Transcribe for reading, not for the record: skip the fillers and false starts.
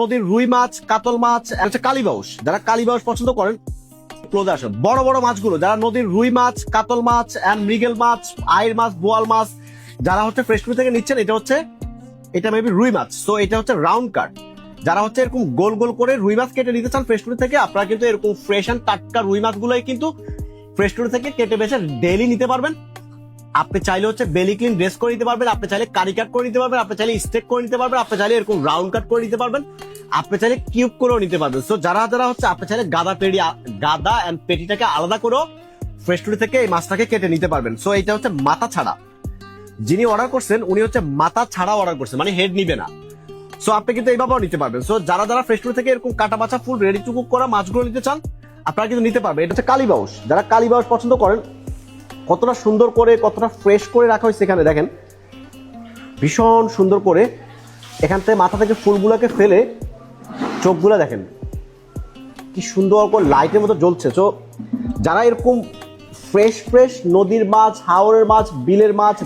নদীর রুই মাছ, কাতল মাছ, হচ্ছে কালীবাউস। যারা কালীবাউস পছন্দ করেন ক্লোজে আসুন। বড় বড় মাছগুলো, যারা নদীর রুই মাছ, কাতল মাছ, মৃগেল মাছ, আইর মাছ, বোয়াল মাছ যারা হচ্ছে ফ্রেশ ফুড থেকে নিচ্ছেন, এটা মেবি রুই মাছ। সো এটা হচ্ছে রাউন্ড কাট। যারা হচ্ছে এরকম গোল গোল করে রুই মাছ কেটে নিতে চান ফ্রেশ ফুড থেকে, আপনারা কিন্তু এরকম ফ্রেশ এন্ড টাটকা রুই মাছগুলোই কিন্তু ফ্রেশ ফুড থেকে কেটে বেছে ডেইলি নিতে পারবেন। আপনি চাইলে হচ্ছে বেলি ক্লিন ড্রেস করে নিতে পারবেন, আপনি চাইলে কারি কাট করে নিতে পারবেন, আপনি চাইলে স্টেক করে নিতে পারবেন, আপনি চাইলে এরকম রাউন্ড কাট করে নিতে পারবেন, আপনি চাইলে কিউব করেও নিতে পারবেন। সো যারা যারা হচ্ছে আপনি চাইলে গাদা এন্ড পেটিটাকে আলাদা করেও ফ্রেশ ফুড থেকে এই মাছটাকে কেটে নিতে পারবেন। সো এটা হচ্ছে মাথা ছাড়া। যিনি অর্ডার করছেন উনি হচ্ছে মাথা ছাড়া অর্ডার করছেন, মানে হেড নিবে না। সো আপনি কিন্তু এইভাবেও নিতে পারবেন। সো যারা যারা ফ্রেশ ফুড থেকে এরকম কাটা বাছা ফুল রেডি টু কুক করা মাছগুলো নিতে চান, আপনারা কিন্তু নিতে পারবেন। এটা হচ্ছে কালীবাউস। যারা কালীবাউস পছন্দ করেন, কতটা সুন্দর করে কতটা ফ্রেশ করে রাখা হয়েছে এখানে দেখেন, ভীষণ সুন্দর করে এখান থেকে মাথা থেকে ফুলগুলোকে ফেলে চোখগুলো দেখেন কি সুন্দর করে লাইটের মতো জ্বলছে। তো যারা এরকম ফ্রেশ ফ্রেশ নদীর মাছ, হাওরের মাছ, বিলের মাছ